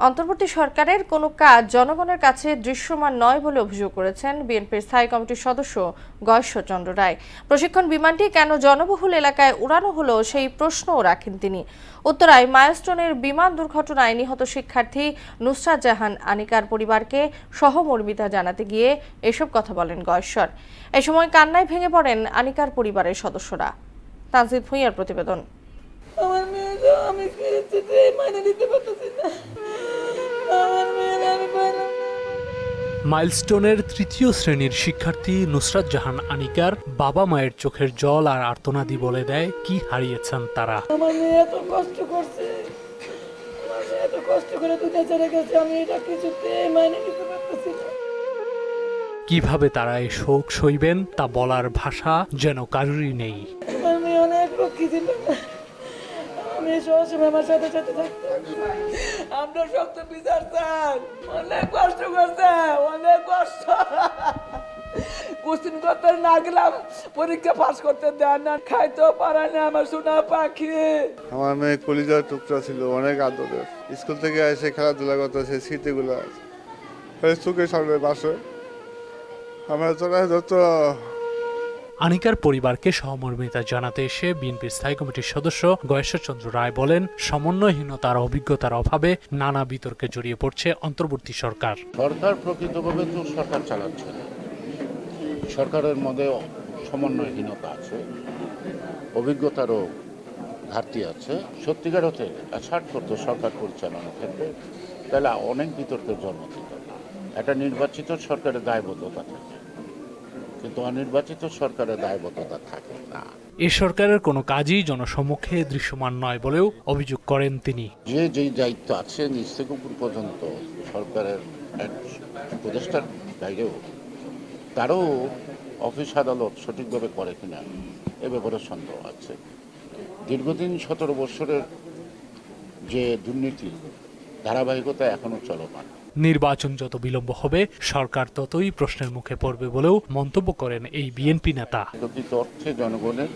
অন্তর্বর্তী সরকারের কোনো কাজ জনগণের কাছে দৃশ্যমান নয় বলে অভিযোগ করেছেন বিএনপির স্থায়ী কমিটির সদস্য গয়েশ্বরচন্দ্র রায়। প্রশিক্ষণ বিমানটি কেন জনবহুল এলাকায় উড়ানো হলো সেই প্রশ্নও রাখেন তিনি। উত্তরায় মাইলস্টোনের বিমান দুর্ঘটনায় নিহত শিক্ষার্থী নুসরাত জাহান আনিকার পরিবারকে সহমর্মিতা জানাতে গিয়ে এসব কথা বলেন গয়েশ্বর। এ সময় কান্নায় ভেঙে পড়েন আনিকার পরিবারের সদস্যরা। তানজিদ ভুঁইয়ার প্রতিবেদন। আমার মেয়েকে আমি ফিরেছি মানে দিতে পারতেছি না। আমার মেয়ের আমি পাইলাম। মাইলস্টোনের তৃতীয় শ্রেণীর শিক্ষার্থী নুসরাত জাহান আনিকার বাবা মায়ের চোখের জল আর আর্তনাদি বলে দেয় কি হারিয়েছেন তারা। আমার মেয়ে এত কষ্ট করছে, আমার মেয়ে এত কষ্ট করে দুনিয়া ছেড়ে গেছে, আমি এটা কিছুতে মানে দিতে পারতেছি না। কিভাবে তারা এই শোক সইবেন তা বলার ভাষা যেন কারোরই নেই। আমার মেয়ে অনেক লক্ষ্মী ছিল, আমি সবসময় আমার সাথে সাথে থাকতাম। আমরা শক্ত বিচার চাই, অনেক কষ্ট করছে, অনেক কষ্ট। কোশ্চিন করতে না গেলাম, পরীক্ষা পাস করতে দেয় না, খাইতেও পারে না আমার সোনা পাখি। আমার মেয়ে কলিজার টুকরা ছিল, অনেক আদরের। স্কুল থেকে এসে খেলাধুলা করতেছে, স্মৃতিগুলো চোখের সামনে বাসে। আমার যত আনিকার পরিবারকে সহমর্মিতা জানাতে এসে বিএনপির স্থায়ী কমিটির সদস্য গয়েশ্বরচন্দ্র রায় বলেন, সমন্বয়হীনতার অভিজ্ঞতার অভাবে নানা বিতর্কে জড়িয়ে পড়ছে অন্তর্বর্তী সরকার। সরকার প্রকৃতভাবে তো সরকার চালাচ্ছে না, সরকারের মধ্যে সমন্বয়হীনতা আছে, অভিজ্ঞতারও ঘাটতি আছে। সত্যিকার হতে ছাড় করতো সরকার পরিচালনার ক্ষেত্রে, তাহলে অনেক বিতর্কের জন্ম দিত। একটা নির্বাচিত সরকারের দায়বদ্ধতা থাকে, কিন্তু অনির্বাচিত সরকারের দায়বদ্ধতা থাকে না। এ সরকারের কোনো কাজই জনসম্মুখে দৃশ্যমান নয় বলেও অভিযোগ করেন তিনি। যে যেই দায়িত্ব আছে নিচ থেকে উপর পর্যন্ত সরকারের উপদেষ্টার বাইরেও তারও অফিস আদালত সঠিকভাবে করে কিনা এ ব্যাপারে সন্দেহ আছে। দীর্ঘদিন 17 বছরের যে দুর্নীতি ধারাবাহিকতা এখনো চলমান। নির্বাচন যত বিলম্ব হবে সরকার ততই প্রশ্নের মুখে পড়বে বলেও মন্তব্য করেন এই বিএনপি নেতা। প্রকৃত অর্থে জনগণের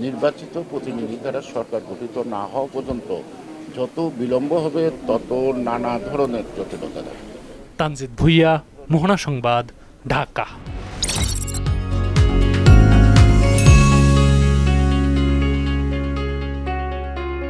নির্বাচিত প্রতিনিধি দ্বারা সরকার গঠিত না হওয়া পর্যন্ত যত বিলম্ব হবে তত নানা ধরনের জটিলতা। তানজিদ ভুঁইয়া, মোহনা সংবাদ, ঢাকা।